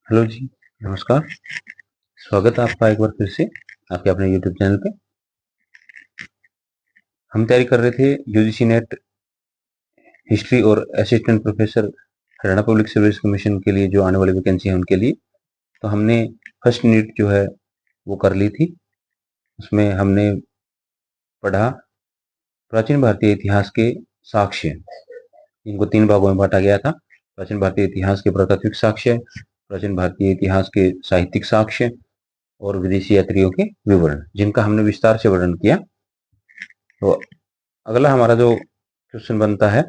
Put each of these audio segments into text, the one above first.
Hello जी, नमस्कार। स्वागत है आपका एक बार फिर से आपके अपने यूट्यूब चैनल पे। हम तैयारी कर रहे थे यूजीसी नेट हिस्ट्री और assistant professor Haryana public service commission के लिए जो आने वाली वैकेंसी है उनके लिए। तो हमने फर्स्ट यूनिट जो है वो कर ली थी। उसमें हमने पढ़ा प्राचीन भारतीय इतिहास के साक्ष्य। इनको 3 भागों में बांटा गया था। प्राचीन भारतीय इतिहास के पुरातात्विक साक्ष्य, प्राचीन भारतीय इतिहास के साहित्यिक साक्ष्य और विदेशी यात्रियों के विवरण, जिनका हमने विस्तार से वर्णन किया। तो अगला हमारा जो क्वेश्चन बनता है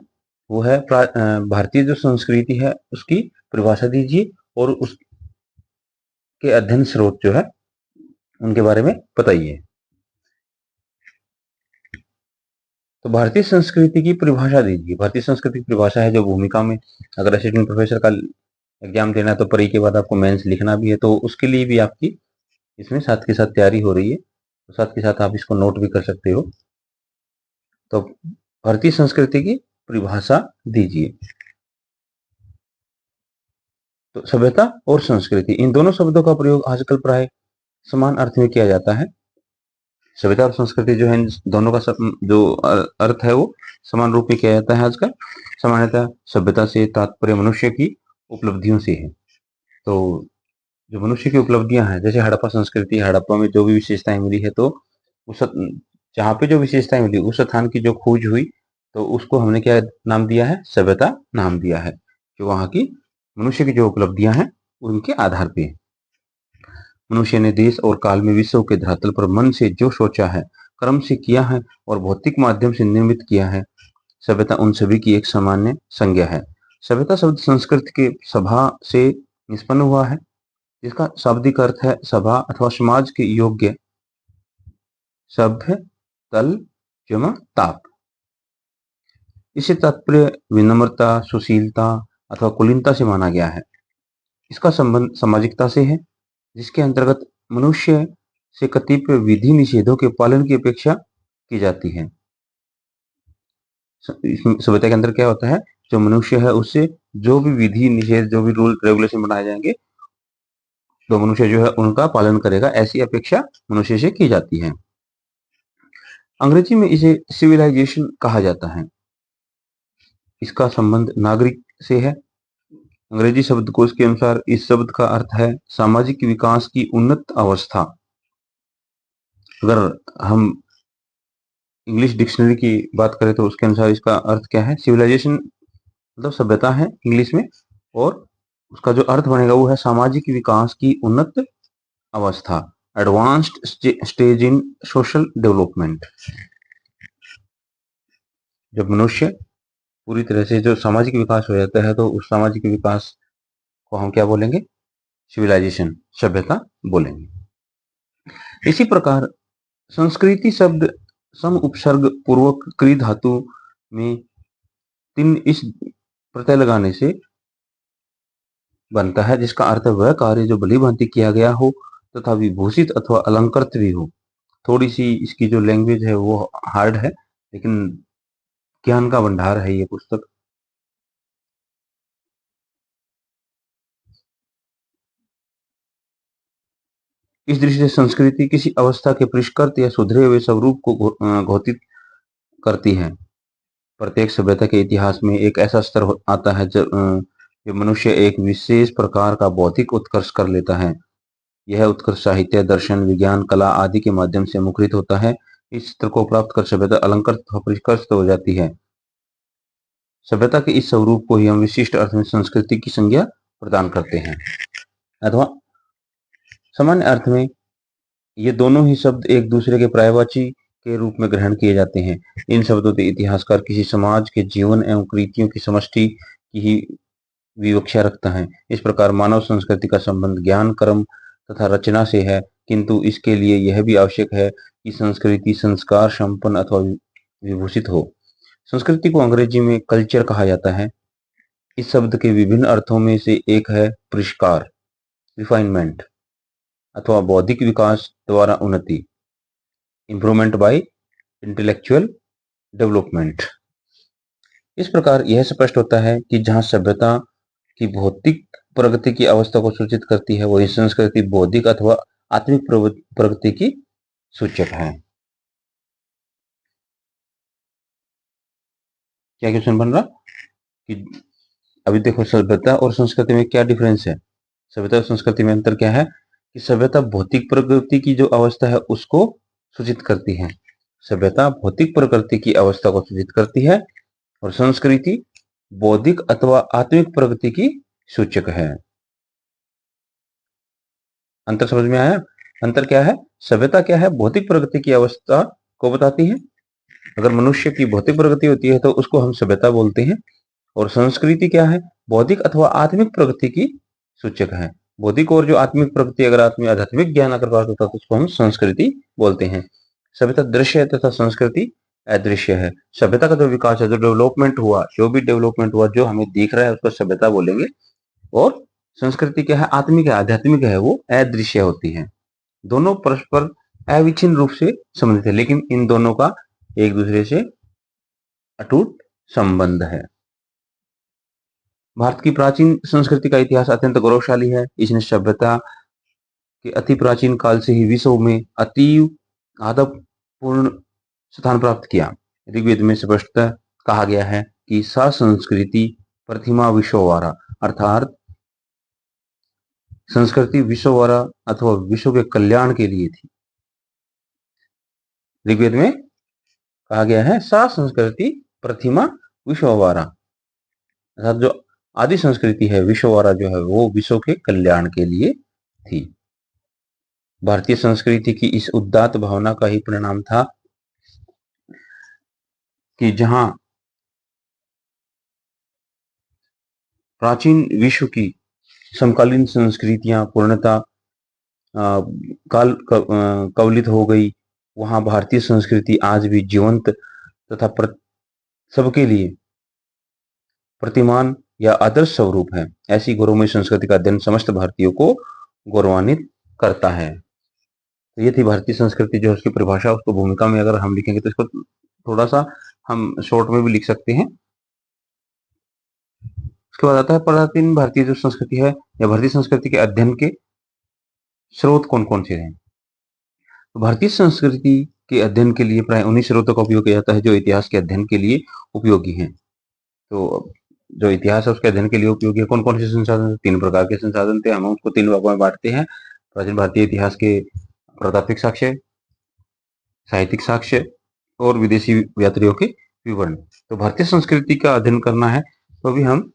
वो है भारतीय जो संस्कृति है उसकी परिभाषा दीजिए और उसके अध्ययन स्रोत जो है उनके बारे में बताइए। तो भारतीय संस्कृति की परिभाषा दीजिए। भारतीय संस्कृति की परिभाषा है जो भूमिका में, अगर असिस्टेंट प्रोफेसर का एग्जाम देना है तो परी के बाद आपको मेंस लिखना भी है, तो उसके लिए भी आपकी इसमें साथ के साथ तैयारी हो रही है, तो साथ के साथ आप इसको नोट भी कर सकते हो। तो भारतीय संस्कृति की परिभाषा दीजिए। तो सभ्यता और संस्कृति, इन दोनों शब्दों का प्रयोग आजकल प्राय समान अर्थ में किया जाता है। सभ्यता और संस्कृति जो है दोनों का जो अर्थ है वो समान रूप में किया जाता है आजकल। सामान्यतः सभ्यता से तात्पर्य मनुष्य की उपलब्धियों से है। तो जो मनुष्य की उपलब्धियां हैं, जैसे हड़प्पा संस्कृति, हड़प्पा में जो भी विशेषताएं मिली है, तो उस जहाँ पे जो विशेषताएं मिली उस स्थान की जो खोज हुई, तो उसको हमने क्या नाम दिया है? सभ्यता नाम दिया है। जो वहाँ की मनुष्य की जो उपलब्धियां हैं उनके आधार पे मनुष्य ने देश और काल में विश्व के धरातल पर मन से जो सोचा है, कर्म से किया है और भौतिक माध्यम से निर्मित किया है, सभ्यता उन सभी की एक सामान्य संज्ञा है। सभ्यता शब्द संस्कृत के सभा से निष्पन्न हुआ है, जिसका शाब्दिक अर्थ है सभा अथवा समाज के योग्य, सभ्य, तल, जमा, ताप। इससे तात्पर्य विनम्रता, सुशीलता अथवा कुलीनता से माना गया है। इसका संबंध सामाजिकता से है, जिसके अंतर्गत मनुष्य से कतिपय विधि निषेधों के पालन की अपेक्षा की जाती है। सभ्यता के अंदर क्या होता है? जो मनुष्य है उससे जो भी विधि निषेध, जो भी रूल रेगुलेशन बनाए जाएंगे, तो मनुष्य जो है उनका पालन करेगा, ऐसी अपेक्षा मनुष्य से की जाती है। अंग्रेजी में इसे सिविलाइजेशन कहा जाता है। इसका संबंध नागरिक से है। अंग्रेजी शब्दकोश के अनुसार इस शब्द का अर्थ है सामाजिक विकास की उन्नत अवस्था। अगर हम इंग्लिश डिक्शनरी की बात करें तो उसके अनुसार इसका अर्थ क्या है? सिविलाइजेशन मतलब सभ्यता है इंग्लिश में, और उसका जो अर्थ बनेगा वो है सामाजिक विकास की उन्नत अवस्था, एडवांस्ड स्टेज इन सोशल डेवलपमेंट। जब मनुष्य पूरी तरह से जो सामाजिक विकास हो जाता है, तो उस सामाजिक विकास को हम क्या बोलेंगे? सिविलाइजेशन, सभ्यता बोलेंगे। इसी प्रकार संस्कृति शब्द सम उपसर्ग पूर्वक क्री धातु में 3 इस प्रत्यय लगाने से बनता है, जिसका अर्थ वह कार्य जो भली भांति किया गया हो तथा विभूषित अथवा अलंकृत भी हो। थोड़ी सी इसकी जो लैंग्वेज है वो हार्ड है, लेकिन ज्ञान का भंडार है ये पुस्तक। इस दृष्टि से संस्कृति किसी अवस्था के परिष्कृत या सुधरे हुए स्वरूप को घोषित करती है। प्रत्येक सभ्यता के इतिहास में एक ऐसा स्तर आता है जब मनुष्य एक विशेष प्रकार का बौद्धिक उत्कर्ष कर लेता है। यह उत्कर्ष साहित्य, दर्शन, विज्ञान, कला आदि के माध्यम से मुखरित होता है। इस स्तर को प्राप्त कर सभ्यता अलंकृत अथवा परिष्कृत हो जाती है। सभ्यता के इस स्वरूप को ही हम विशिष्ट अर्थ में संस्कृति की संज्ञा प्रदान करते हैं, अथवा सामान्य अर्थ में ये दोनों ही शब्द एक दूसरे के पर्यायवाची के रूप में ग्रहण किए जाते हैं। इन शब्दों से इतिहासकार किसी समाज के जीवन एवं कृतियों की समष्टि की ही विवक्षा रखता है। इस प्रकार मानव संस्कृति का संबंध ज्ञान, कर्म तथा रचना से है, किंतु इसके लिए यह भी आवश्यक है कि संस्कृति संस्कार संपन्न अथवा विभूषित हो। संस्कृति को अंग्रेजी में कल्चर कहा जाता है। इस शब्द के विभिन्न अर्थों में से एक है परिष्कार, रिफाइनमेंट अथवा बौद्धिक विकास द्वारा उन्नति, इंप्रूवमेंट बाय इंटेलेक्चुअल डेवलपमेंट। इस प्रकार यह स्पष्ट होता है कि जहां सभ्यता की भौतिक प्रगति की अवस्था को सूचित करती है, वही संस्कृति बौद्धिक अथवा आत्मिक प्रगति की सूचक है। क्या क्वेश्चन बन रहा कि अभी देखो सभ्यता और संस्कृति में क्या डिफरेंस है। सभ्यता और संस्कृति में अंतर क्या है कि सभ्यता भौतिक प्रकृति की जो अवस्था है उसको सूचित करती है। सभ्यता भौतिक प्रकृति की अवस्था को सूचित करती है और संस्कृति बौद्धिक अथवा आत्मिक प्रगति की सूचक है। अंतर समझ में आया? अंतर क्या है? सभ्यता क्या है? भौतिक प्रगति की अवस्था को बताती है। अगर मनुष्य की भौतिक प्रगति होती है तो उसको हम सभ्यता बोलते हैं। और संस्कृति क्या है? बौद्धिक अथवा आत्मिक प्रगति की सूचक है। बौद्धिक और जो आत्मिक प्रगति, अगर आत्मी आध्यात्मिक ज्ञान अगर प्राप्त होता है तो उसको हम संस्कृति बोलते हैं। सभ्यता दृश्य है तथा संस्कृति अदृश्य है। सभ्यता का जो विकास है, जो डेवलपमेंट हुआ, जो भी डेवलपमेंट हुआ, जो हमें दिख रहा है उसको सभ्यता बोलेंगे। और संस्कृति क्या है? आत्मिक है, आध्यात्मिक है, वो अदृश्य होती है। दोनों परस्पर अविच्छिन्न रूप से संबंधित है, लेकिन इन दोनों का एक दूसरे से अटूट संबंध है। भारत की प्राचीन संस्कृति का इतिहास अत्यंत गौरवशाली है। इसने सभ्यता के अति प्राचीन काल से ही विश्व में अतीव आदरपूर्ण स्थान प्राप्त किया। ऋग्वेद में स्पष्टतः कहा गया है कि सा संस्कृति प्रतिमा विश्ववारा, अर्थात संस्कृति विश्ववारा अथवा विश्व के कल्याण के लिए थी। ऋग्वेद में कहा गया है सा संस्कृति प्रतिमा विश्ववारा, अर्थात जो आदि संस्कृति है विश्ववारा जो है वो विश्व के कल्याण के लिए थी। भारतीय संस्कृति की इस उदात्त भावना का ही परिणाम था कि जहां प्राचीन विश्व की समकालीन संस्कृतियां पूर्णतः कवलित हो गई, वहां भारतीय संस्कृति आज भी जीवंत तथा सबके लिए प्रतिमान या आदर्श स्वरूप है। ऐसी गौरवमय संस्कृति का अध्ययन समस्त भारतीयों को गौरवान्वित करता है। तो ये थी भारतीय संस्कृति, जो उसकी परिभाषा, उसको भूमिका में अगर हम लिखेंगे तो इसको थोड़ा सा हम शॉर्ट में भी लिख सकते हैं। उसके बाद आता है प्राचीन भारतीय जो संस्कृति है या भारतीय संस्कृति के अध्ययन के स्रोत कौन कौन से हैं। तो भारतीय संस्कृति के अध्ययन के लिए प्राय उन्हीं स्रोतों का उपयोग किया जाता है जो इतिहास के अध्ययन के लिए उपयोगी हैं। तो जो इतिहास है उसके अध्ययन के लिए उपयोगी है। कौन कौन से संसाधन? 3 प्रकार के संसाधन थे। हम उसको 3 भागों में बांटते हैं। प्राचीन भारतीय इतिहास के प्रतात्विक साक्ष्य, साहित्यिक साक्ष्य और विदेशी यात्रियों के विवरण। तो भारतीय संस्कृति का अध्ययन करना है तो अभी हम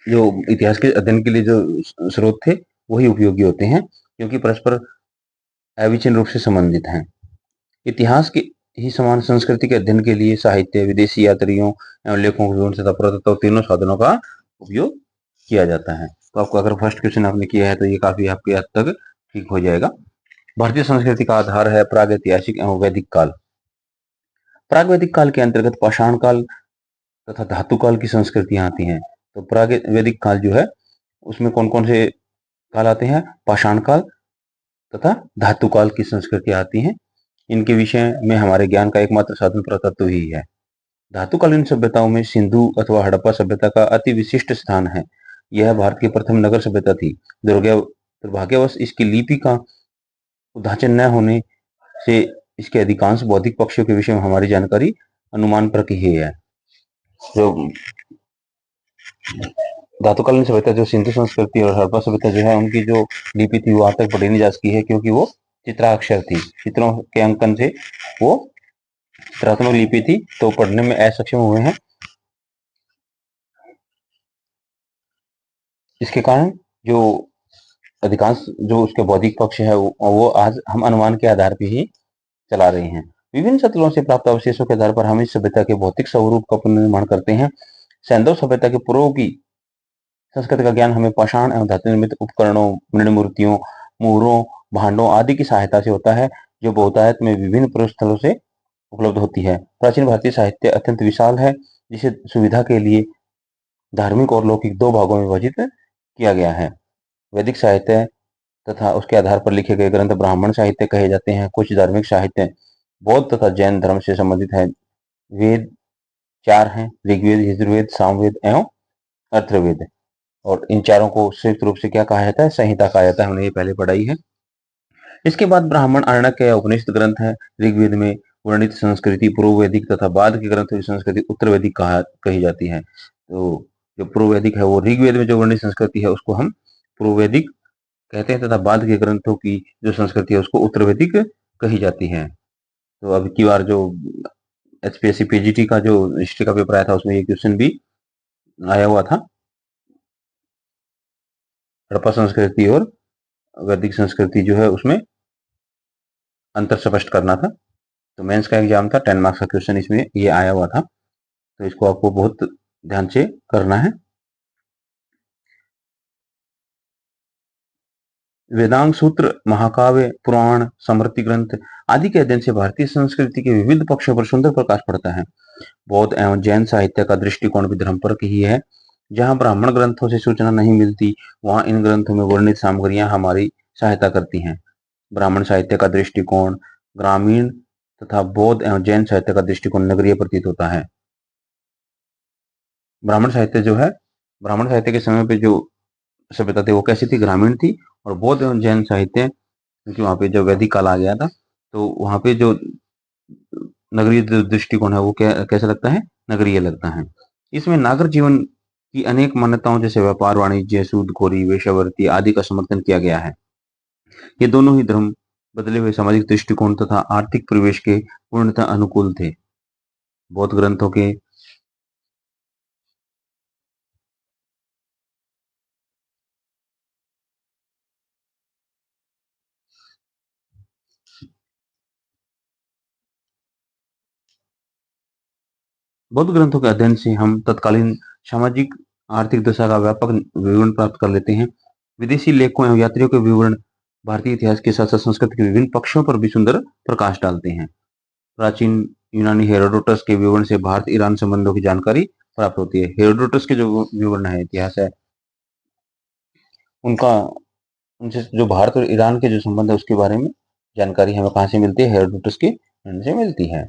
जो इतिहास के अध्ययन के लिए जो स्रोत थे वही उपयोगी होते हैं, क्योंकि परस्पर अविच्छिन्न रूप से संबंधित हैं। इतिहास के ही समान संस्कृति के अध्ययन के लिए साहित्य, विदेशी यात्रियों एवं लेखकों के विवरण तथा पुरातत्व, तीनों साधनों का उपयोग किया जाता है। तो आपको अगर फर्स्ट क्वेश्चन आपने किया है तो ये काफी आपके हद तक ठीक हो जाएगा। भारतीय संस्कृति का आधार है प्रागैतिहासिक एवं वैदिक काल। प्रागवैदिक काल के अंतर्गत पाषाण काल तथा धातु काल की संस्कृतियां आती हैं। तो प्रागवैदिक काल जो है उसमें कौन कौन से काल आते हैं? पाषाण काल तथा धातु काल की संस्कृतियां आती हैं। इनके विषय में हमारे ज्ञान का एकमात्र साधन पुरातत्व ही है। धातुकालीन सभ्यताओं में सिंधु अथवा हड़प्पा सभ्यता का अति विशिष्ट स्थान है। यह भारत की प्रथम नगर सभ्यता थी। दुर्भाग्यवश इसकी लिपि का उद्धाचन न होने से इसके अधिकांश बौद्धिक पक्षों के विषय में हमारी जानकारी अनुमान पर की ही है। जो धातुकालीन सभ्यता, जो सिंधु संस्कृति और हड़प्पा सभ्यता जो है, उनकी जो लिपि थी वो आज तक पढ़ी नहीं जा सकी है, क्योंकि वो चित्राक्षर थी। चित्रों के अंकन से वो चित्रात्मक लिपि थी, तो पढ़ने में असक्षम हुए हैं। इसके कारण जो अधिकांश जो उसके बौद्धिक पक्ष है वो आज हम अनुमान के आधार पर ही चला रहे हैं। विभिन्न सतलों से प्राप्त अवशेषों के आधार पर हम इस सभ्यता के भौतिक स्वरूप का पुनर्निर्माण करते हैं। सैंधव सभ्यता के पूर्व की संस्कृति का ज्ञान हमें पाषाण एवं धातु निर्मित उपकरणों, मृण मूर्तियों, मुहरों, भांडों आदि की सहायता से होता है, जो बहुतायत में विभिन्न प्रस्थलों से उपलब्ध होती है। प्राचीन भारतीय साहित्य अत्यंत विशाल है, जिसे सुविधा के लिए धार्मिक और लौकिक 2 भागों में विभाजित किया गया है। वैदिक साहित्य तथा उसके आधार पर लिखे गए ग्रंथ ब्राह्मण साहित्य कहे जाते हैं। कुछ धार्मिक साहित्य बौद्ध तथा जैन धर्म से संबंधित है। वेद 4 हैं: ऋग्वेद, यजुर्वेद, सामवेद एवं अथर्ववेद। और इन चारों को संयुक्त रूप से क्या कहा जाता है? संहिता कहा जाता है। हमने ये पहले पढ़ाई है। इसके बाद ब्राह्मण, आरण्यक या उपनिषद ग्रंथ है। ऋग्वेद में वर्णित संस्कृति पूर्व वैदिक तथा बाद के ग्रंथों की संस्कृति उत्तर वैदिक कही जाती है। तो जो पूर्व वैदिक है वो ऋग्वेद में जो वर्णित संस्कृति है उसको हम पूर्व वैदिक कहते हैं, तथा बाद के ग्रंथों की जो संस्कृति है उसको उत्तर वैदिक कही जाती है। तो अब की बार जो एचपीएससी पीजीटी का जो हिस्ट्री का पेपर आया था उसमें ये क्वेश्चन भी आया हुआ था। हड़प्पा संस्कृति और वैदिक संस्कृति जो है उसमें अंतर स्पष्ट करना था। तो मेंस का एग्जाम था, 10 मार्क्स का क्वेश्चन इसमें ये आया हुआ था। तो इसको आपको बहुत ध्यान से करना है। वेदांग सूत्र, महाकाव्य, पुराण, स्मृति ग्रंथ आदि के अध्ययन से भारतीय संस्कृति के विविध पक्षों पर सुंदर प्रकाश पड़ता है। बौद्ध एवं जैन साहित्य का दृष्टिकोण भी धर्म पर ही है। जहाँ ब्राह्मण ग्रंथों से सूचना नहीं मिलती, वहाँ इन ग्रंथों में वर्णित सामग्रियां हमारी सहायता करती हैं। ब्राह्मण साहित्य का दृष्टिकोण ग्रामीण तथा बौद्ध एवं जैन साहित्य का दृष्टिकोण नगरीय प्रतीत होता है। ब्राह्मण साहित्य जो है, ब्राह्मण साहित्य के समय पे जो सभ्यता थी वो कैसी थी? ग्रामीण थी। और बौद्ध एवं जैन साहित्य, क्योंकि वहाँ पे जो वैदिक काल आ गया था, तो वहाँ पे जो नगरीय दृष्टिकोण है वो कैसा लगता है? नगरीय लगता है। इसमें नागर जीवन की अनेक मान्यताओं जैसे व्यापार, वाणिज्य, सूदखोरी, वेश्यावृत्ति आदि का समर्थन किया गया है। ये दोनों ही धर्म बदले हुए सामाजिक दृष्टिकोण तथा आर्थिक परिवेश के पूर्णतः अनुकूल थे। बौद्ध ग्रंथों के बौद्ध ग्रंथों के अध्ययन से हम तत्कालीन सामाजिक आर्थिक दशा का व्यापक विवरण प्राप्त कर लेते हैं। विदेशी लेखकों एवं यात्रियों के विवरण भारतीय इतिहास के साथ साथ संस्कृति के विभिन्न पक्षों पर भी सुंदर प्रकाश डालते हैं। प्राचीन यूनानी हेरोडोटस के विवरण से भारत ईरान संबंधों की जानकारी प्राप्त होती है। हेरोडोटस के जो विवरण है, इतिहास है, उनका उनसे जो भारत और ईरान के जो संबंध है उसके बारे में जानकारी हमें कहाँ से मिलती है? हेरोडोटस के से मिलती है।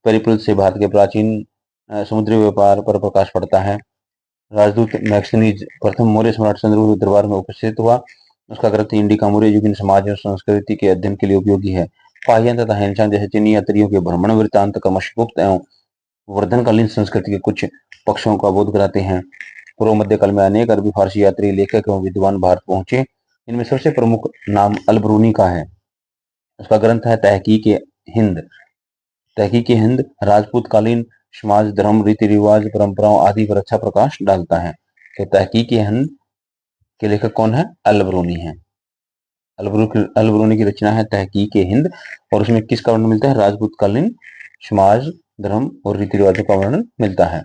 पेरिप्लस से भारत के प्राचीन समुद्री व्यापार पर प्रकाश पड़ता है। राजदूत मैक्सिनीज प्रथम मौर्य सम्राट चंद्रगुप्त के दरबार में उपस्थित हुआ। उसका ग्रंथ इंडिका मौर्य युगीन समाज और संस्कृति के अध्ययन के लिए उपयोगी है। पाहियन तथा हेनशान जैसे चीनी यात्रियों के भ्रमण वृत्तांत कमशगुप्त एवं वर्धनकालीन संस्कृति के कुछ पक्षों का बोध कराते हैं। पूर्व मध्यकाल में अनेक अरबी फारसी यात्री, लेखक एवं विद्वान भारत पहुंचे। इनमें सबसे प्रमुख नाम अल-बरूनी का है। उसका ग्रंथ है तहकीक हिंद। तहकीक हिंद राजपूत कालीन समाज, धर्म, रीति रिवाज, परंपराओं आदि पर अच्छा प्रकाश डालता है। तो तहकीक हिंद के लेखक कौन है? अल-बरूनी है। अल-बरूनी की रचना है तहकीक हिंद, और उसमें किसका वर्णन मिलता है? राजपूत कालीन समाज, धर्म और रीति रिवाजों का वर्णन मिलता है।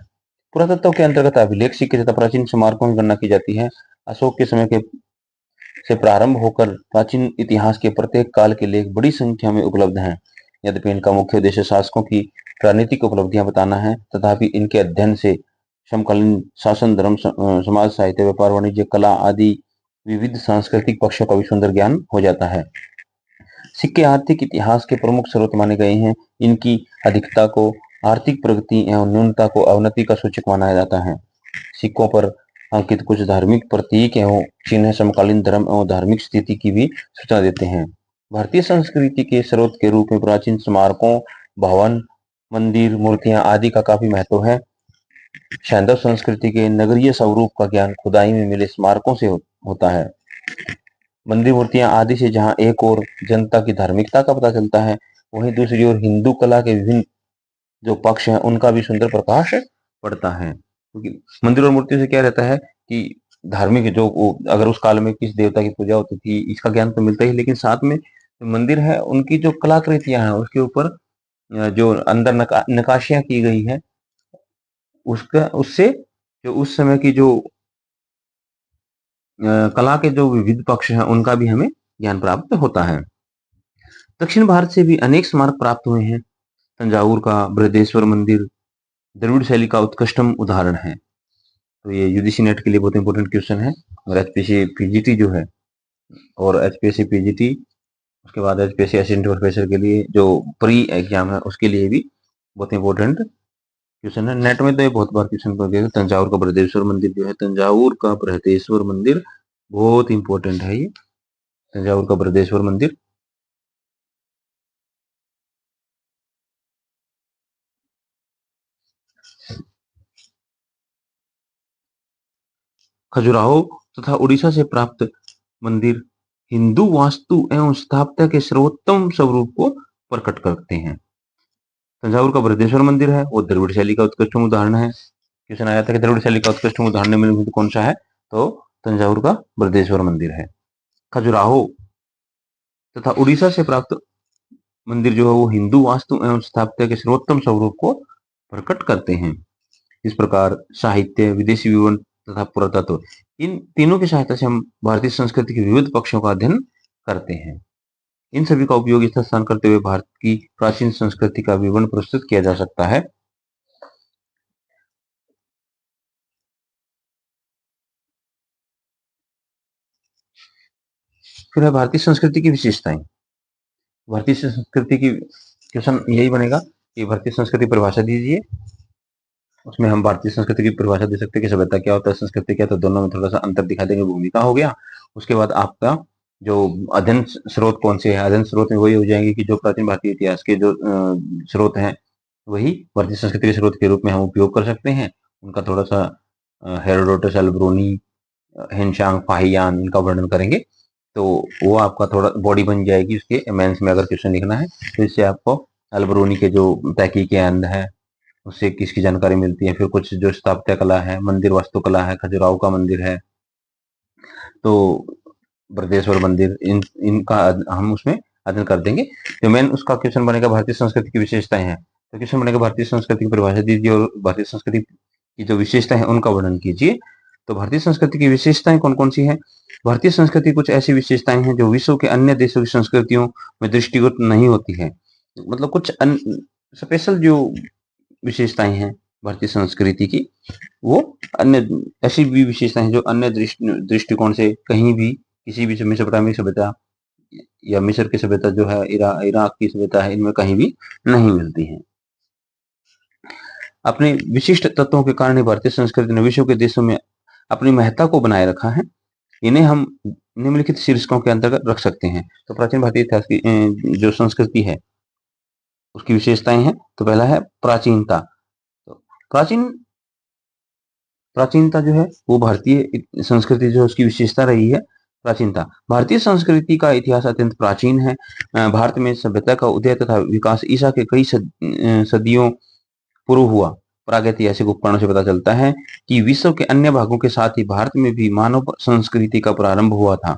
पुरातत्व के अंतर्गत अभिलेख, सिक्के तथा प्राचीन स्मारकों की गणना की जाती है। अशोक के समय के से प्रारंभ होकर प्राचीन इतिहास के प्रत्येक काल के लेख बड़ी संख्या में उपलब्ध हैं। यद्यपि इनका मुख्य उद्देश्य शासकों की राजनीतिक उपलब्धियां बताना है, तथापि इनके अध्ययन से समकालीन शासन, धर्म, समाज, साहित्य, व्यापार, वाणिज्य, कला आदि विविध सांस्कृतिक पक्षों का भी सुंदर ज्ञान हो जाता है। सिक्के आर्थिक इतिहास के प्रमुख स्रोत माने गए हैं। इनकी अधिकता को आर्थिक प्रगति एवं न्यूनता को अवनति का सूचक माना जाता है। सिक्कों पर अंकित कुछ धार्मिक प्रतीक एवं चिन्ह समकालीन धर्म एवं धार्मिक स्थिति की भी सूचना देते हैं। भारतीय संस्कृति के स्रोत के रूप में प्राचीन स्मारकों, भवन, मंदिर, मूर्तियां आदि का काफी महत्व है। सैंधव संस्कृति के नगरीय स्वरूप का ज्ञान खुदाई में मिले स्मारकों से होता है। मंदिर, मूर्तियां आदि से जहां एक और जनता की धार्मिकता का पता चलता है, वहीं दूसरी ओर हिंदू कला के विभिन्न जो पक्ष हैं उनका भी सुंदर प्रकाश पड़ता है। क्योंकि मंदिर और मूर्तियों से क्या रहता है कि धार्मिक जो अगर उस काल में किस देवता की पूजा होती थी इसका ज्ञान तो मिलता ही, लेकिन साथ में मंदिर है उनकी जो कलाकृतियां हैं उसके ऊपर जो अंदर नकाशियां की गई है उसका उससे जो उस समय की जो कला के जो विविध पक्ष हैं उनका भी हमें ज्ञान प्राप्त होता है। दक्षिण भारत से भी अनेक स्मारक प्राप्त हुए हैं। तंजावुर का बृहदेश्वर मंदिर द्रविड़ शैली का उत्कृष्टम उदाहरण है। तो ये यूजीसी नेट के लिए बहुत इंपॉर्टेंट क्वेश्चन है। और एचपीसी पीजीटी जो है, और एचपीसी पीजीटी उसके बाद एचपीसी असिस्टेंट प्रोफेसर के लिए जो प्री एग्जाम है उसके लिए भी बहुत इंपॉर्टेंट क्वेश्चन है, नेट में तो ये बहुत बार क्वेश्चन कर गया। तंजावुर का बृहदेश्वर मंदिर जो है, तंजावुर का बृहदेश्वर मंदिर बहुत इंपॉर्टेंट है ये, तंजावुर का बृहदेश्वर मंदिर। खजुराहो तथा उड़ीसा से प्राप्त मंदिर हिंदू वास्तु एवं स्थापत्य के सर्वोत्तम स्वरूप को प्रकट करते हैं। तंजावुर का बृहदेश्वर मंदिर है वो द्रविड़ शैली का उत्कृष्ट उदाहरण है। क्वेश्चन आया था कि द्रविड़ शैली का उत्कृष्ट उदाहरण में कौन सा है, तो तंजावुर का बृहदेश्वर मंदिर है। खजुराहो तथा उड़ीसा से प्राप्त मंदिर जो है वो हिंदू वास्तु एवं स्थापत्य के सर्वोत्तम स्वरूप को प्रकट करते हैं। इस प्रकार साहित्य, विदेशी विवरण तथा पुरातत्व, इन तीनों की सहायता से हम भारतीय संस्कृति के विविध पक्षों का अध्ययन करते हैं। इन सभी का उपयोग स्थान करते हुए भारत की प्राचीन संस्कृति का विवरण प्रस्तुत किया जा सकता है। फिर है भारतीय संस्कृति की विशेषताएं। भारतीय संस्कृति की क्वेश्चन यही बनेगा कि भारतीय संस्कृति परिभाषा दीजिए। उसमें हम भारतीय संस्कृति की परिभाषा दे सकते हैं कि सभ्यता क्या होता है, संस्कृति क्या, तो दोनों में थोड़ा सा अंतर दिखा देंगे। भूमिका हो गया, उसके बाद आपका जो अध्ययन स्रोत कौन से है, अध्ययन स्रोत में वही हो जाएंगे कि जो प्राचीन भारतीय इतिहास के जो स्रोत हैं वही भारतीय संस्कृति के स्रोत के रूप में हम उपयोग कर सकते हैं। उनका थोड़ा सा हेरोडोटस, अल्ब्रोनी, हिनशांग, फाहियान, इनका वर्णन करेंगे, तो वो आपका थोड़ा बॉडी बन जाएगी उसके मेंस में अगर क्वेश्चन लिखना है तो। इससे आपको अल्ब्रोनी के जो तहकीक अंध है उससे किसकी जानकारी मिलती है। फिर कुछ जो स्थापत्य कला है, मंदिर वास्तुकला है, खजुराहो का मंदिर है, तो बृहदेश्वर मंदिर, इनका हम उसमें अध्ययन कर देंगे। जो मेन उसका क्वेश्चन बनेगा भारतीय संस्कृति की विशेषताएं हैं, तो क्वेश्चन बनेगा भारतीय संस्कृति की परिभाषा दीजिए और भारतीय संस्कृति की जो विशेषताएं हैं उनका वर्णन कीजिए। तो भारतीय संस्कृति की विशेषताएं कौन कौन सी हैं? भारतीय संस्कृति कुछ ऐसी विशेषताएं हैं जो विश्व के अन्य देशों की संस्कृतियों में दृष्टिगत नहीं होती है। मतलब कुछ स्पेशल जो विशेषताएं हैं भारतीय संस्कृति की, वो अन्य ऐसी भी विशेषताएं हैं जो अन्य दृष्टिकोण से कहीं भी किसी भी मेसोपोटामिक सभ्यता या मिस्र की सभ्यता जो है, इराक की सभ्यता है, इनमें कहीं भी नहीं मिलती हैं। अपने विशिष्ट तत्वों के कारण भारतीय संस्कृति ने विश्व के देशों में अपनी महत्ता को बनाए रखा है। इन्हें हम निम्नलिखित शीर्षकों के अंतर्गत रख सकते हैं। तो प्राचीन भारतीय इतिहास की जो संस्कृति है उसकी विशेषताएं हैं। तो पहला है प्राचीनता। तो प्राचीनता जो है वो भारतीय संस्कृति जो है उसकी विशेषता रही है। प्राचीनता, भारतीय संस्कृति का इतिहास अत्यंत प्राचीन है। भारत में सभ्यता का उदय तथा विकास ईसा के कई सदियों पूर्व हुआ। प्रागैतिहासिक उपकरणों से पता चलता है कि विश्व के अन्य भागों के साथ ही भारत में भी मानव संस्कृति का प्रारंभ हुआ था।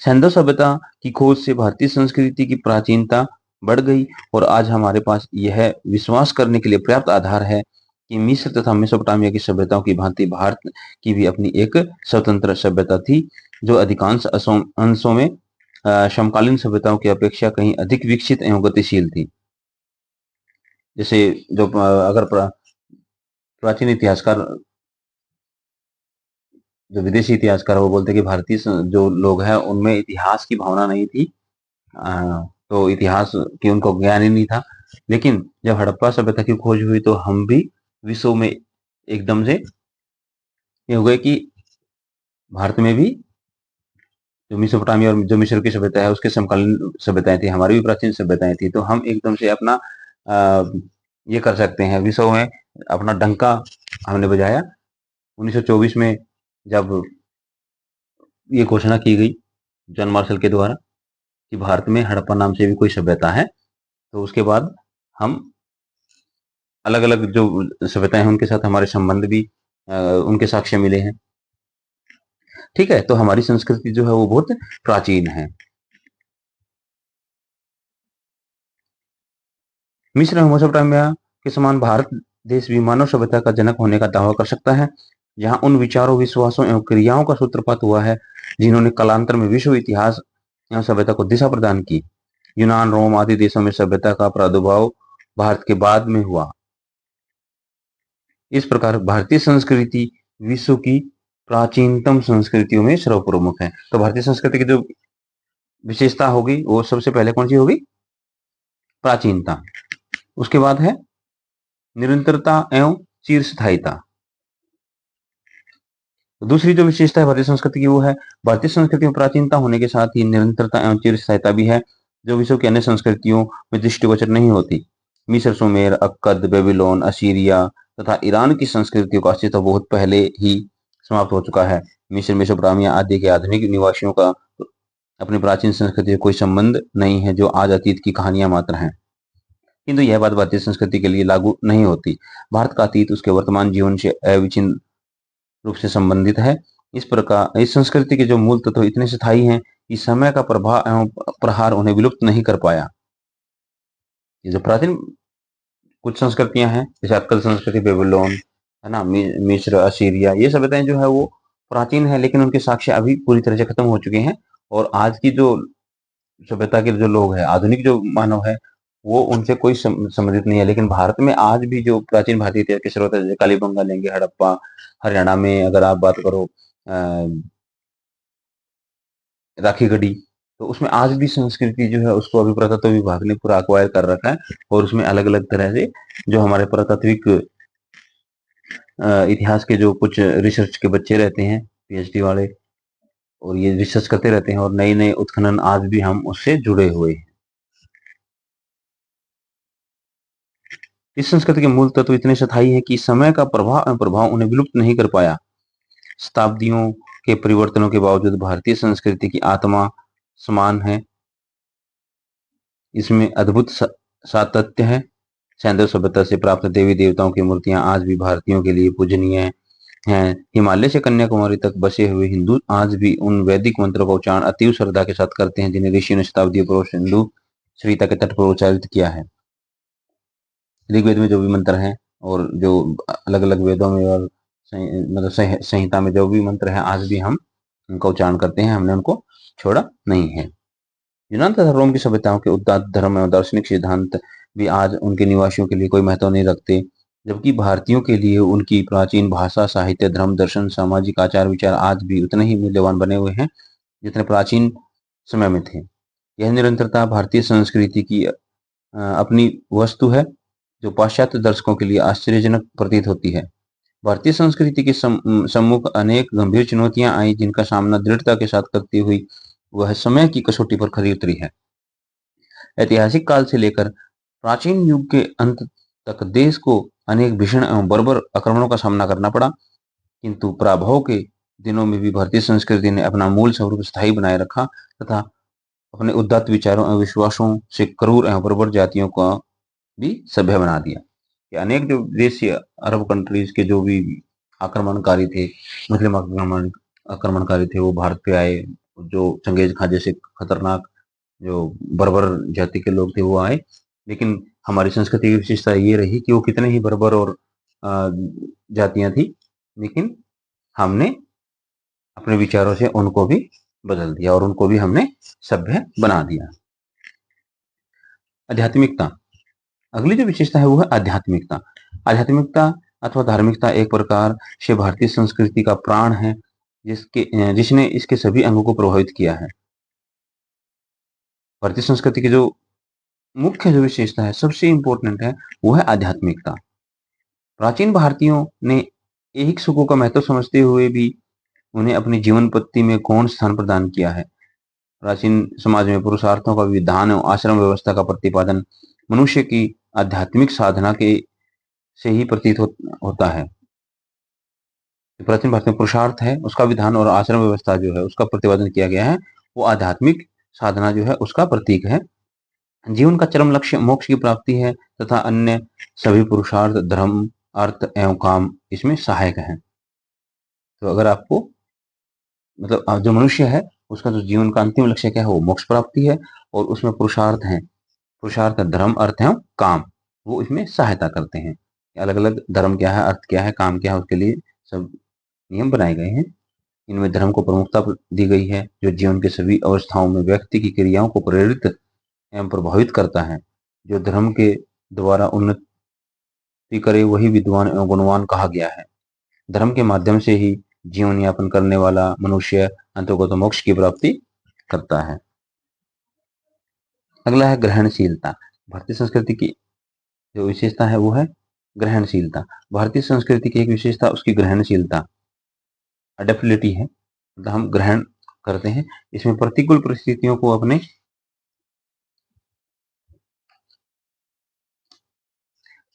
सैंधव सभ्यता की खोज से भारतीय संस्कृति की प्राचीनता बढ़ गई और आज हमारे पास यह विश्वास करने के लिए पर्याप्त आधार है कि मिस्र तथा मेसोपोटामिया की सभ्यताओं की भांति भारत की भी अपनी एक स्वतंत्र सभ्यता थी, जो अधिकांश अंशों में समकालीन सभ्यताओं की अपेक्षा कहीं अधिक विकसित एवं गतिशील थी। जैसे जो अगर प्राचीन इतिहासकार, जो विदेशी इतिहासकार, वो बोलते हैं कि भारतीय जो लोग हैं उनमें इतिहास की भावना नहीं थी, तो इतिहास की उनको ज्ञान ही नहीं था। लेकिन जब हड़प्पा सभ्यता की खोज हुई तो हम भी विश्व में एकदम से ये हो गए कि भारत में भी जो मेसोपोटामिया और जो मिस्र की सभ्यता है उसके समकालीन सभ्यताएं थी, हमारी भी प्राचीन सभ्यताएं थी, तो हम एकदम से अपना ये कर सकते हैं, विश्व में अपना डंका हमने बजाया। 1924 में जब ये घोषणा की गई जॉन मार्शल के द्वारा कि भारत में हड़प्पा नाम से भी कोई सभ्यता है, तो उसके बाद हम अलग अलग जो सभ्यताएं हैं उनके साथ हमारे संबंध भी उनके साक्ष्य मिले हैं। ठीक है, तो हमारी संस्कृति जो है वो बहुत प्राचीन है। मिस्र और मेसोपोटामिया के समान भारत देश भी मानव सभ्यता का जनक होने का दावा कर सकता है, जहां उन विचारों, विश्वासों एवं क्रियाओं का सूत्रपात हुआ है जिन्होंने कालांतर में विश्व इतिहास एवं सभ्यता को दिशा प्रदान की। यूनान, रोम आदि देशों में सभ्यता का प्रादुर्भाव भारत के बाद में हुआ। इस प्रकार भारतीय संस्कृति विश्व की प्राचीनतम संस्कृतियों में सर्वप्रमुख है। तो भारतीय संस्कृति की जो विशेषता होगी वो सबसे पहले कौन सी होगी? प्राचीनता। उसके बाद है निरंतरता एवं चिरस्थायिता। तो दूसरी जो विशेषता है भारतीय संस्कृति की वो है, भारतीय संस्कृति में प्राचीनता होने के साथ ही निरंतरता एवं चिरस्थायिता भी है, जो विश्व की अन्य संस्कृतियों में दृष्टिगोचर नहीं होती। मिस्र, सुमेर, अक्कद, बेबीलोन, असीरिया तथा ईरान की संस्कृतियों का अस्तित्व बहुत पहले ही समाप्त हो चुका है। मिस्र, मेसोपोटामिया आदि के आधुनिक निवासियों का अपनी प्राचीन संस्कृति से कोई संबंध नहीं है, जो आज अतीत की कहानियां मात्र हैं। किंतु यह बात भारतीय संस्कृति के लिए लागू नहीं होती। भारत का अतीत उसके वर्तमान जीवन से अविच्छिन्न रूप से संबंधित है। इस प्रकार इस संस्कृति के जो मूल तत्व इतने स्थायी हैं कि समय का प्रभाव एवं प्रहार उन्हें विलुप्त नहीं कर पाया। ये जो प्राचीन कुछ संस्कृतियां हैं, जैसे अक्कद संस्कृति, बेबीलोन, है ना, मिस्र, असीरिया, ये सभ्यताएं जो है वो प्राचीन है, लेकिन उनके साक्ष्य अभी पूरी तरह से खत्म हो चुके हैं। और आज की जो सभ्यता के जो लोग हैं, आधुनिक जो मानव है, वो उनसे कोई संबंधित नहीं है। लेकिन भारत में आज भी जो प्राचीन भारतीय इतिहास के स्रोत है, जैसे कालीबंगा लेंगे, हड़प्पा, हरियाणा में अगर आप बात करो राखी गढ़ी, तो उसमें आज भी संस्कृति जो है उसको अभी पुरातत्व विभाग ने पूरा अक्वायर कर रखा है। और उसमें अलग अलग तरह से जो हमारे पुरातात्विक इतिहास के जो कुछ रिसर्च के बच्चे रहते हैं, पीएचडी वाले, और ये रिसर्च करते रहते हैं, और नए नए उत्खनन आज भी हम उससे जुड़े हुए हैं। इस संस्कृति के मूल तत्व इतने स्थायी है कि समय का प्रभाव उन्हें विलुप्त नहीं कर पाया। शताब्दियों के परिवर्तनों के बावजूद भारतीय संस्कृति की आत्मा समान है। इसमें अद्भुत सातत्य है। सैंधव सभ्यता से प्राप्त देवी देवताओं की मूर्तियां आज भी भारतीयों के लिए पूजनीय हैं। हिमालय से कन्याकुमारी तक बसे हुए हिंदू आज भी उन वैदिक मंत्रों का उच्चारण अतीव श्रद्धा के साथ करते हैं, जिन्हें ऋषियों ने शताब्दियों पूर्व सिंधु सरिता के तट पर उच्चारित किया है। ऋग्वेद में जो भी मंत्र हैं, और जो अलग अलग वेदों में और मतलब संहिता में जो भी मंत्र है, आज भी हम उनका उच्चारण करते हैं, हमने उनको छोड़ा नहीं है। यूनान तथा रोम की सभ्यताओं के उदात्त धर्म एवं दार्शनिक सिद्धांत भी आज उनके निवासियों के लिए कोई महत्व नहीं रखते, जबकि भारतीयों के लिए उनकी प्राचीन भाषा, साहित्य, धर्म, दर्शन, सामाजिक आचार विचार आज भी उतने ही मूल्यवान बने हुए हैं जितने प्राचीन समय में थे। यह निरंतरता भारतीय संस्कृति की अपनी वस्तु है, जो पाश्चात्य दर्शकों के लिए आश्चर्यजनक प्रतीत होती है। भारतीय संस्कृति के सम्मुख अनेक गंभीर चुनौतियां आई, जिनका सामना दृढ़ता के साथ करती हुई वह समय की कसौटी पर खरी उतरी है। ऐतिहासिक काल से लेकर प्राचीन युग के अंत तक देश को अनेक भीषण एवं बर्बर आक्रमणों का सामना करना पड़ा, किंतु पराभव के दिनों में भी भारतीय संस्कृति ने अपना मूल स्वरूप स्थायी बनाए रखा तथा अपने उदात्त विचारों एवं विश्वासों से क्रूर एवं बर्बर जातियों को भी सभ्य बना दिया। कि अनेक जो देश अरब कंट्रीज के जो भी आक्रमणकारी थे, मुस्लिम आक्रमणकारी थे, वो भारत पे आए। जो चंगेज खां जैसे खतरनाक जो बर्बर जाति के लोग थे वो आए, लेकिन हमारी संस्कृति की विशेषता ये रही कि वो कितने ही बर्बर और जातियां थी, लेकिन हमने अपने विचारों से उनको भी बदल दिया और उनको भी हमने सभ्य बना दिया। आध्यात्मिकता, अगली जो विशेषता है वो है आध्यात्मिकता। आध्यात्मिकता अथवा धार्मिकता एक प्रकार से भारतीय संस्कृति का प्राण है, जिसने इसके सभी अंगों को प्रभावित किया है। भारतीय संस्कृति की जो मुख्य जो विशेषता है, सबसे इंपॉर्टेंट है, वो है आध्यात्मिकता। प्राचीन भारतीयों ने ऐहिक सुखों का महत्व समझते हुए भी उन्हें अपनी जीवन पद्धति में गौण स्थान प्रदान किया है। प्राचीन समाज में पुरुषार्थों का विधान और आश्रम व्यवस्था का प्रतिपादन मनुष्य की आध्यात्मिक साधना के से ही प्रतीत होता है। प्राचीन भारत में पुरुषार्थ है, उसका विधान और आश्रम व्यवस्था जो है उसका प्रतिपादन किया गया है, वो आध्यात्मिक साधना जो है उसका प्रतीक है। जीवन का चरम लक्ष्य मोक्ष की प्राप्ति है तथा अन्य सभी पुरुषार्थ, धर्म, अर्थ एवं काम इसमें सहायक हैं। तो अगर आपको मतलब जो मनुष्य है उसका जो जीवन का अंतिम लक्ष्य क्या है, वो मोक्ष प्राप्ति है, और उसमें पुरुषार्थ है, पुरुषार्थ, धर्म, अर्थ एवं काम, वो इसमें सहायता करते हैं। अलग अलग धर्म क्या है, अर्थ क्या है, काम क्या है, उसके लिए सब नियम बनाए गए हैं। इनमें धर्म को प्रमुखता दी गई है, जो जीवन के सभी अवस्थाओं में व्यक्ति की क्रियाओं को प्रेरित एवं प्रभावित करता है। जो धर्म के द्वारा उन्नति करे वही विद्वान एवं गुणवान कहा गया है। धर्म के माध्यम से ही जीवन यापन करने वाला मनुष्य अंततः तो मोक्ष की प्राप्ति करता है। अगला है ग्रहणशीलता। भारतीय संस्कृति की जो विशेषता है वो है ग्रहणशीलता। भारतीय संस्कृति की एक विशेषता उसकी ग्रहणशीलता, अडेप्टिबिलिटी है, मतलब हम ग्रहण करते हैं। इसमें प्रतिकूल परिस्थितियों को अपने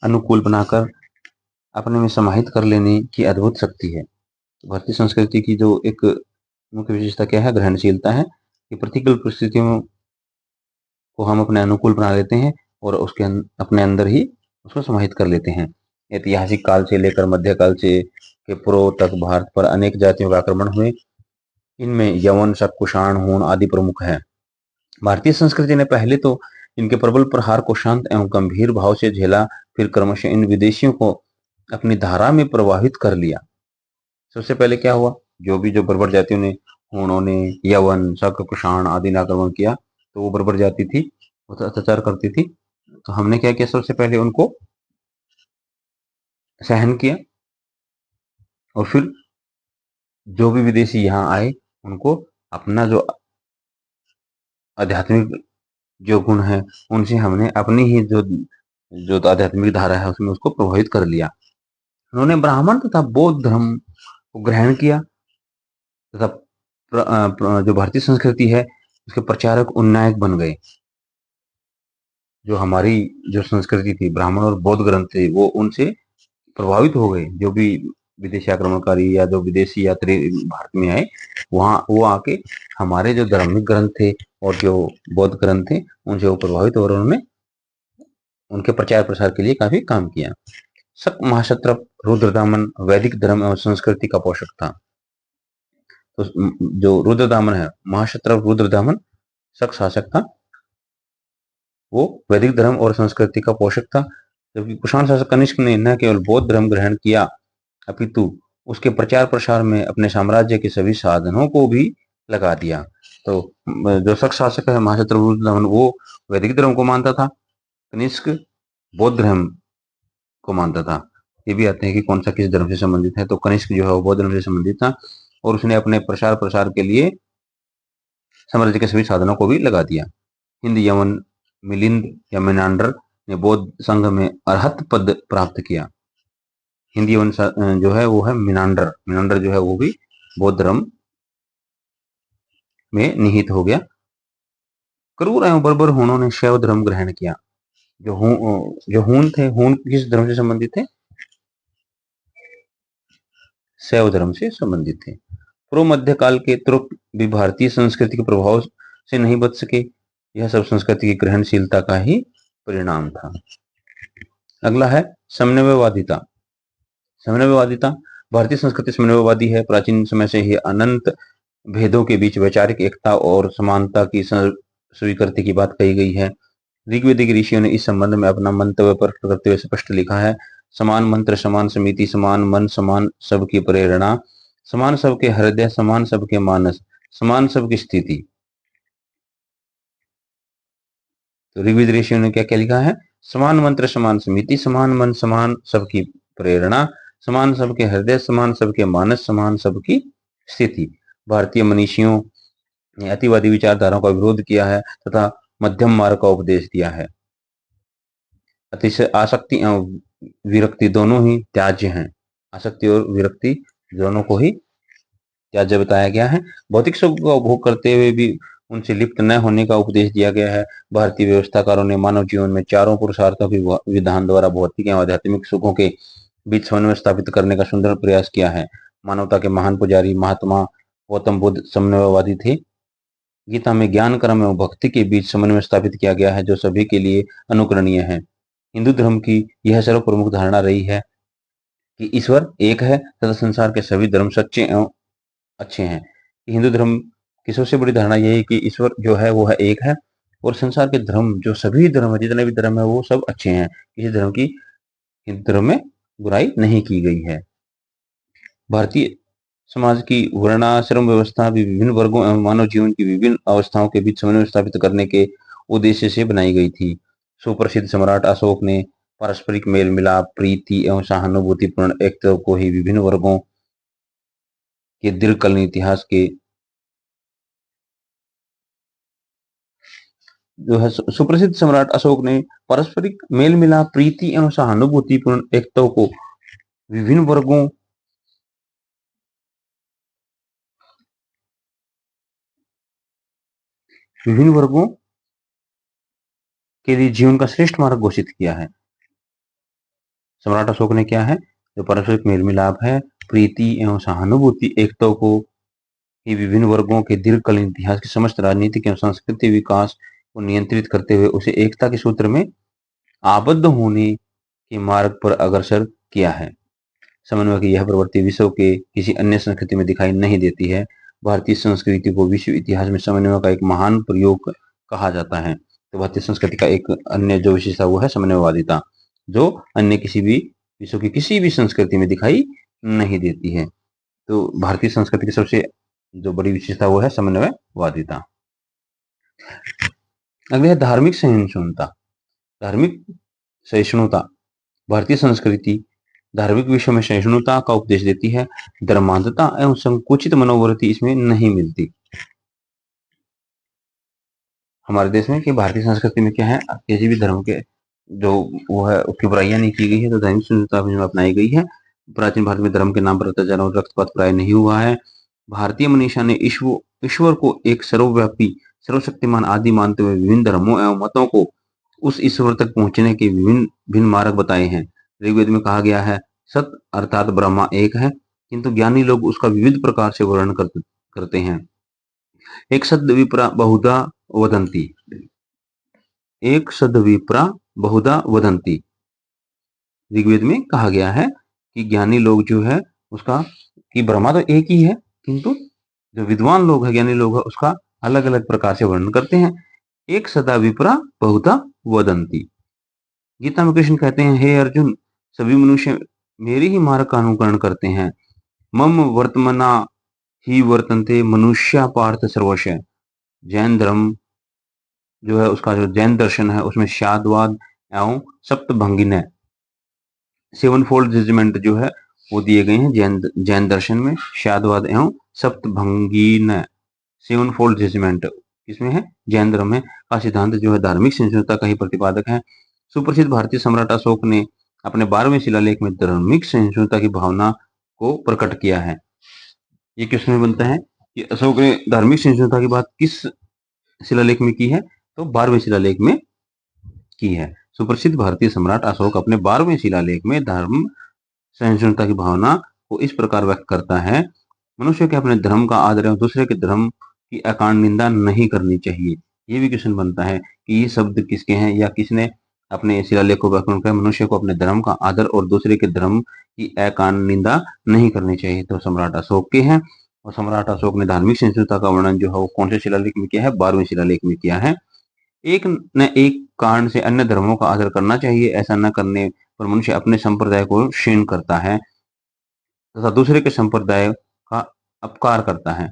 अनुकूल बनाकर अपने में समाहित कर लेने की अद्भुत शक्ति है। भारतीय संस्कृति की जो एक मुख्य विशेषता क्या है? ग्रहणशीलता है कि प्रतिकूल परिस्थितियों को हम अपने अनुकूल बना लेते हैं और उसके अपने अंदर ही उसको समाहित कर लेते हैं। ऐतिहासिक काल से लेकर मध्यकाल से के पूर्व तक भारत पर अनेक जातियों का आक्रमण हुए। इनमें यवन, शक, कुषाण, हूण आदि प्रमुख हैं। भारतीय संस्कृति ने पहले तो इनके प्रबल प्रहार को शांत एवं गंभीर भाव से झेला, फिर क्रमशः इन विदेशियों को अपनी धारा में प्रवाहित कर लिया। सबसे पहले क्या हुआ? जो बर्बर जातियों ने, हूणों ने, यवन, शक, कुषाण आदि ने आक्रमण किया, तो वो बर्बर जाति थी, वो तो अत्याचार करती थी। तो हमने क्या किया? सबसे पहले उनको सहन किया और फिर जो भी विदेशी यहाँ आए उनको अपना जो आध्यात्मिक जो गुण है उनसे हमने अपनी ही जो जो आध्यात्मिक धारा है उसमें उसको प्रभावित कर लिया। उन्होंने ब्राह्मण तथा बौद्ध धर्म को ग्रहण किया तथा जो भारतीय संस्कृति है उसके प्रचारक उन्नायक बन गए। जो हमारी जो संस्कृति थी, ब्राह्मण और बौद्ध ग्रंथ थे, वो उनसे प्रभावित हो गए। जो भी विदेशी आक्रमणकारी या जो विदेशी यात्री भारत में आए, वहाँ वो आके हमारे जो धार्मिक ग्रंथ थे और जो बौद्ध ग्रंथ थे उनसे वो प्रभावित और उन्होंने उनके प्रचार प्रसार के लिए काफी काम किया। शक महाक्षत्रप रुद्रदामन वैदिक धर्म एवं संस्कृति का पोषक था। तो जो रुद्रदामन है, महाक्षत्रप रुद्रदामन शक शासक था, वो वैदिक धर्म और संस्कृति का पोषक था। जबकि कुषाण शासक कनिष्क ने न केवल बौद्ध धर्म ग्रहण किया अपितु उसके प्रचार प्रसार में अपने साम्राज्य के सभी साधनों को भी लगा दिया। तो जो शक शासक है महाक्षत्र रुद्रदामन, वो वैदिक धर्म को मानता था, कनिष्क बौद्ध धर्म को मानता था। ये भी आते हैं कि कौन सा किस धर्म से संबंधित है। तो कनिष्क जो है वो बौद्ध धर्म से संबंधित था और उसने अपने प्रसार प्रसार के लिए साम्राज्य के सभी साधनों को भी लगा दिया। हिंद, यमन, मिलिंद या मिनांडर ने बौद्ध संघ में अरहत पद प्राप्त किया। हिंद यवन जो है वो है मिनांडर, मिनांडर जो है वो भी बौद्ध धर्म में निहित हो गया। क्रूर एवं बर्बर हूणों ने शैव धर्म ग्रहण किया। जो हूण थे, हूण किस धर्म से संबंधित थे? शैव धर्म से संबंधित थे। पूर्व मध्य काल के तुर्क भी भारतीय संस्कृति के प्रभाव से नहीं बच सके। यह सब संस्कृति की ग्रहणशीलता का ही परिणाम था। अगला है समन्वयवादिता। समन्वयवादिता, भारतीय संस्कृति समन्वयवादी है। प्राचीन समय से ही अनंत भेदों के बीच वैचारिक एकता और समानता की स्वीकृति की बात कही गई है। ऋग्वेदिक ऋषियों ने इस संबंध में अपना मंतव्य प्रकट करते हुए स्पष्ट लिखा है। समान मंत्र, समान समिति, समान मन, समान सबकी प्रेरणा, समान सबके हृदय, समान सबके मानस, समान सबकी स्थिति। तो ऋग्वेद ऋषियों ने क्या क्या लिखा है? समान मंत्र, समान समिति, समान मन, समान सबकी प्रेरणा, समान सबके हृदय, समान सबके मानस, समान सबकी स्थिति। भारतीय मनीषियों ने अतिवादी विचारधाराओं का विरोध किया है तथा मध्यम मार्ग का उपदेश दिया है। अतिशय आसक्ति एवं विरक्ति दोनों ही त्याज्य हैं। आसक्ति और विरक्ति दोनों को ही त्याज्य बताया गया है। भौतिक सुख का उपभोग करते हुए भी उनसे लिप्त न होने का उपदेश दिया गया है। भारतीय व्यवस्थाकारों ने मानव जीवन में चारों पुरुषार्थों के विधान द्वारा भौतिक एवं आध्यात्मिक सुखों के बीच समन्वय स्थापित करने का सुंदर प्रयास किया है। मानवता के महान पुजारी महात्मा गौतम बुद्ध समन्वयवादी थे। गीता में ज्ञान, कर्म एवं भक्ति के बीच समन्वय स्थापित किया गया है जो सभी के लिए अनुकरणीय है। हिंदू धर्म की यह सर्व प्रमुख धारणा रही है कि ईश्वर एक है तथा संसार के सभी धर्म सच्चे एवं अच्छे हैं। हिंदू धर्म की सबसे बड़ी धारणा यह है कि ईश्वर जो है वो है एक है और संसार के धर्म जो सभी धर्म है, जितने भी धर्म है वो सब अच्छे हैं। किसी धर्म की हिंदू धर्म में बुराई नहीं की गई है। भारतीय समाज की वर्णाश्रम व्यवस्था भी विभिन्न वर्गों एवं मानव जीवन की विभिन्न अवस्थाओं के बीच समन्वय स्थापित करने के उद्देश्य से बनाई गई थी। सुप्रसिद्ध सम्राट अशोक ने पारस्परिक मेल मिलाप, प्रीति एवं सहानुभूतिपूर्ण एकता को ही विभिन्न वर्गों के दीर्घकालीन इतिहास के जो है सुप्रसिद्ध सम्राट अशोक ने पारस्परिक मेल मिलाप, प्रीति एवं सहानुभूतिपूर्ण एकता को विभिन्न वर्गों विभिन्न वर्गों के लिए जीवन का श्रेष्ठ मार्ग घोषित किया है। सम्राट अशोक ने क्या है, जो पारस्परिक मेल मिलाप है, प्रीति एवं सहानुभूति एकता को ही विभिन्न वर्गों के दीर्घकालीन इतिहास की समस्त राजनीतिक एवं सांस्कृतिक विकास को नियंत्रित करते हुए उसे एकता के सूत्र में आबद्ध होने के मार्ग पर अग्रसर किया है। समन्वय की यह प्रवृत्ति विश्व के किसी अन्य संस्कृति में दिखाई नहीं देती है। भारतीय संस्कृति को विश्व इतिहास में समन्वय का एक महान प्रयोग कहा जाता है। तो भारतीय संस्कृति का एक अन्य जो विशेषता वो है समन्वयवादिता, जो अन्य किसी भी विश्व की किसी भी संस्कृति में दिखाई नहीं देती है। तो भारतीय संस्कृति की सबसे जो बड़ी विशेषता वो है समन्वयवादिता। अगले है धार्मिक सहिष्णुता। धार्मिक सहिष्णुता। भारतीय संस्कृति धार्मिक विषयों में सहिष्णुता का उपदेश देती है। धर्मांधता एवं संकुचित मनोवृत्ति इसमें नहीं मिलती। हमारे देश में कि भारतीय संस्कृति में क्या है, किसी भी धर्म के जो वो है उसकी बुराइयां नहीं की गई है, तो धार्मिक सहिष्णुता में अपनाई गई है। प्राचीन भारत में धर्म के नाम पर अत्याचार और रक्तपात प्राय नहीं हुआ है। भारतीय मनीषा ने ईश्वर को एक सर्वव्यापी, सर्वशक्तिमान आदि मानते हुए विभिन्न धर्मों एवं मतों को उस ईश्वर तक पहुंचने के विभिन्न भिन्न मार्ग बताए हैं। ऋग्वेद में कहा गया है, सत अर्थात ब्रह्मा एक है, किंतु ज्ञानी लोग उसका विविध प्रकार से वर्णन करते हैं। एक सद विप्रा बहुधा वदंती। एक सद विप्रा बहुधा वदंती। ऋग्वेद में कहा गया है कि ज्ञानी लोग जो है उसका, कि ब्रह्मा तो एक ही है, किंतु जो विद्वान लोग है, ज्ञानी लोग है, उसका अलग अलग प्रकार से वर्णन करते हैं। एक सदा विप्रा बहुधा वदंती। गीता में कृष्ण कहते हैं, हे अर्जुन, सभी मनुष्य मेरे ही मार्ग का अनुकरण करते हैं। मम वर्तमना ही वर्तन्ते मनुष्या पार्थ सर्वशः। जैन धर्म जो है उसका जो जैन दर्शन है उसमें शादवाद एवं सप्तभंगिनय, सेवन फोल्ड जजमेंट जो है वो दिए गए हैं जैन दर्शन में। शादवाद एवं सप्तभंगिनय, सेवन फोल्ड जजमेंट इसमें है जैन धर्म में का सिद्धांत जो है धार्मिक सहिष्णुता का ही प्रतिपादक है। सुप्रसिद्ध भारतीय सम्राट अशोक ने अपने 12वें शिलालेख में धार्मिक सहिष्णुता की भावना को प्रकट किया है। ये किसमें बनता है कि अशोक ने धार्मिक सहिष्णुता की बात किस शिलालेख में की है, तो 12वें शिलालेख में की है। सुप्रसिद्ध भारतीय सम्राट अशोक अपने 12वें शिलालेख में धर्म सहिष्णुता की भावना को इस प्रकार व्यक्त करता है, मनुष्य के अपने धर्म का आदर एवं दूसरे के धर्म की अकारण निंदा नहीं करनी चाहिए। ये भी क्वेश्चन बनता है कि ये शब्द किसके हैं या किसने अपने शिलालेख को व्याख्यान किया, मनुष्य को अपने धर्म का आदर और दूसरे के धर्म की अकारण निंदा नहीं करनी चाहिए, तो सम्राट अशोक के हैं। और सम्राट अशोक ने धार्मिक सहिष्णुता का वर्णन जो है वो कौन से शिलालेख में किया है, 12वें शिलालेख में किया है। एक न एक कारण से अन्य धर्मों का आदर करना चाहिए। ऐसा न करने पर मनुष्य अपने संप्रदाय को क्षीण करता है तथा दूसरे के संप्रदाय का अपकार करता है।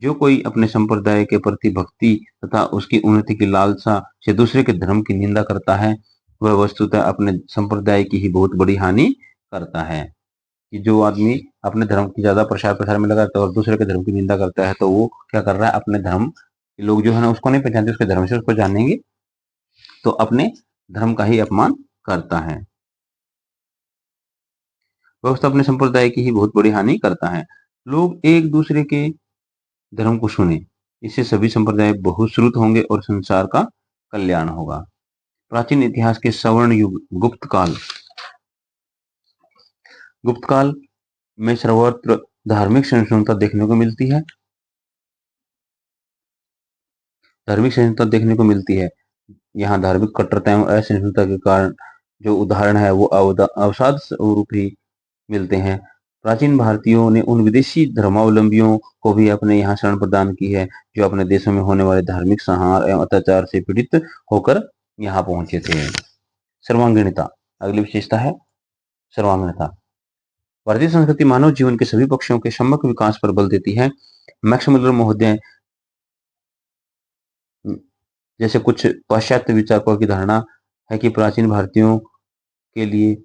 जो कोई अपने संप्रदाय के प्रति भक्ति तथा उसकी उन्नति की लालसा से दूसरे के धर्म की निंदा करता है, वह वस्तुतः अपने संप्रदाय की ही बहुत बड़ी हानि करता है। कि जो आदमी अपने धर्म की ज्यादा प्रचार प्रसार में लगा और दूसरे के धर्म की निंदा करता है, तो वो क्या कर रहा है, अपने धर्म के लोग जो है ना उसको नहीं पहचानते, उसके धर्म से उसको जानेंगे तो अपने धर्म का ही अपमान करता है। वह अपने संप्रदाय की ही बहुत बड़ी हानि करता है। लोग एक दूसरे के धर्म को सुने, इससे सभी संप्रदाय बहुश्रुत होंगे और संसार का कल्याण होगा। प्राचीन इतिहास के स्वर्ण युग गुप्त काल में सर्वत्र धार्मिक सहिष्णुता देखने को मिलती है। धार्मिक सहिष्णुता देखने को मिलती है। यहाँ धार्मिक कट्टरता एवं असहिष्णुता के कारण जो उदाहरण है वो अवसाद स्वरूप ही मिलते हैं। प्राचीन भारतीयों ने उन विदेशी धर्मावलंबियों को भी अपने यहाँ शरण प्रदान की है जो अपने देशों में होने वाले धार्मिक संहार एवं अत्याचार से पीड़ित होकर यहाँ पहुंचे थे। सर्वांगीणता अगली विशेषता है सर्वांगीणता। भारतीय संस्कृति मानव जीवन के सभी पक्षों के सम्यक विकास पर बल देती है। मैक्स मुलर महोदय जैसे कुछ पाश्चात्य विचारकों की धारणा है कि प्राचीन भारतीयों के लिए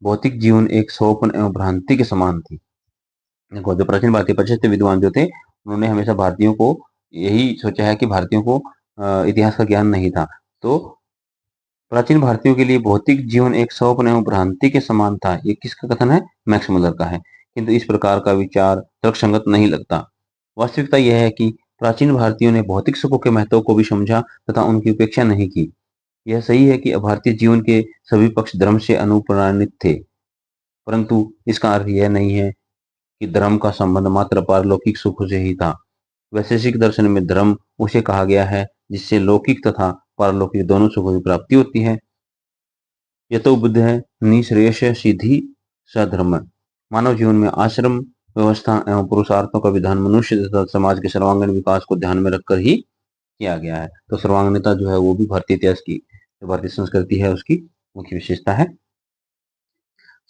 भौतिक जीवन एक स्वप्न एवं भ्रांति के समान थी। देखो, जो प्राचीन भारतीय पाश्चात्य विद्वान जो थे उन्होंने हमेशा भारतीयों को यही सोचा है कि भारतीयों को इतिहास का ज्ञान नहीं था। तो प्राचीन भारतीयों के लिए भौतिक जीवन एक स्वप्न एवं भ्रांति के समान था। ये किसका कथन है? मैक्स मुलर का है। किंतु इस प्रकार का विचार तर्कसंगत नहीं लगता। वास्तविकता यह है कि प्राचीन भारतीयों ने भौतिक सुखों के महत्व को भी समझा तथा उनकी उपेक्षा नहीं की। यह सही है कि भारतीय जीवन के सभी पक्ष धर्म से अनुप्राणित थे, परंतु इसका अर्थ यह नहीं है कि धर्म का संबंध मात्र पारलौकिक सुखों से ही था। वैशेषिक दर्शन में धर्म उसे कहा गया है जिससे लौकिक तथा पारलौकिक दोनों सुखों की प्राप्ति होती है। यह तो बुद्ध है, निःश्रेयस सिद्धि सधर्म। मानव जीवन में आश्रम व्यवस्था एवं पुरुषार्थों का विधान मनुष्य तथा समाज के सर्वांगीण विकास को ध्यान में रखकर ही किया गया है। तो सर्वांगीणता जो है वो भी भारतीय इतिहास की, जो भारतीय संस्कृति है उसकी मुख्य विशेषता है।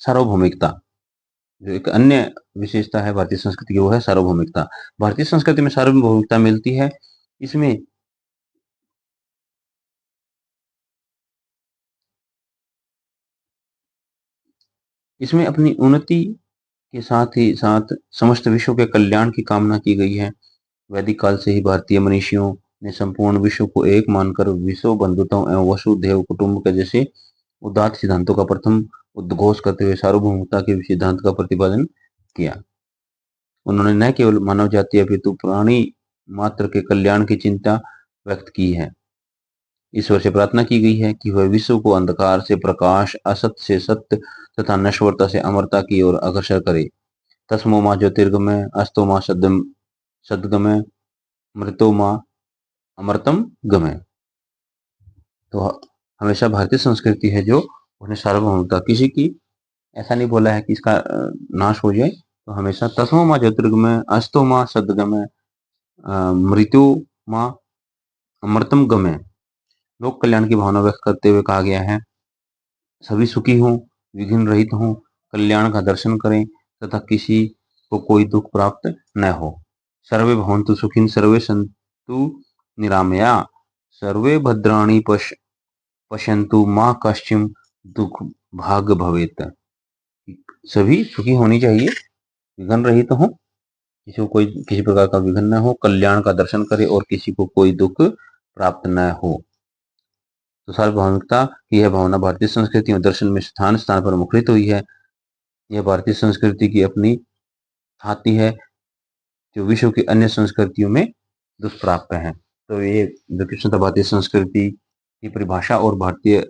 सार्वभौमिकता, जो एक अन्य विशेषता है भारतीय संस्कृति की, वो है सार्वभौमिकता। भारतीय संस्कृति में सार्वभौमिकता मिलती है। इसमें इसमें अपनी उन्नति के साथ ही साथ समस्त विश्व के कल्याण की कामना की गई है। वैदिक काल से ही भारतीय मनीषियों ने संपूर्ण विश्व को एक मानकर विश्व बंधुत्व एवं वसुधैव कुटुंब के जैसे उदात्त सिद्धांतों का प्रथम उद्घोष करते हुए सार्वभौमिकता के सिद्धांत का प्रतिपादन किया। उन्होंने न केवल मानव जाति अपितु प्राणी मात्र के कल्याण की चिंता व्यक्त की है। ईश्वर से प्रार्थना की गई है कि वह विश्व को अंधकार से प्रकाश, असत से सत्य तथा नश्वरता से अमरता की ओर अग्रसर करे। तस्मो माँ ज्योतिर्गमय, अस्तो माँ सद्गमय, मृतो माँ अमृतम गमय। तो हमेशा भारतीय संस्कृति है जो उन्हें सार्वभौमिकता, किसी की ऐसा नहीं बोला है कि इसका नाश हो जाए। तो हमेशा तस्मो माँ ज्योतिर्गमय, अस्तो माँ सद्गमय, मृत्यु माँ अमृतम गमय। लोक कल्याण की भावना व्यक्त करते हुए कहा गया है, सभी सुखी हों, विघ्न रहित हों, कल्याण का दर्शन करें तथा किसी को कोई दुख प्राप्त न हो। सर्वे भवन्तु सुखिन, सर्वे सन्तु निरामया, सर्वे भद्राणि पश्यन्तु माँ कश्चिन दुख भाग भवेत। सभी सुखी होनी चाहिए, विघ्न रहित हो, किसी को कोई किसी प्रकार का विघ्न न हो, कल्याण का दर्शन करे और किसी को कोई दुख प्राप्त न हो। तो सार्वभौमिकता की यह भावना भारतीय संस्कृति और दर्शन में स्थान स्थान पर मुखरित हुई है। यह भारतीय संस्कृति की अपनी ख्याति है जो विश्व की अन्य संस्कृतियों में दुष्प्राप्य है। तो ये जो कृष्ण था भारतीय संस्कृति की परिभाषा और भारतीय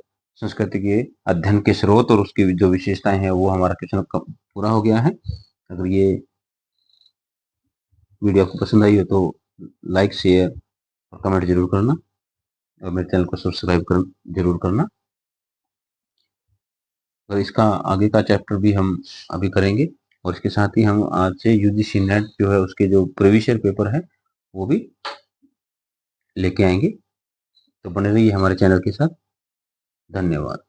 संस्कृति के अध्ययन के स्रोत और उसकी जो विशेषताएं हैं वो हमारा क्वेश्चन पूरा हो गया है। अगर ये वीडियो आपको पसंद आई हो तो लाइक, शेयर और कमेंट जरूर करना और मेरे चैनल को सब्सक्राइब जरूर करना। और इसका आगे का चैप्टर भी हम अभी करेंगे और इसके साथ ही हम आज से यूजीसी नेट जो है उसके जो प्रीवियस ईयर पेपर है वो भी लेके आएंगे। तो बने रहिए हमारे चैनल के साथ। धन्यवाद।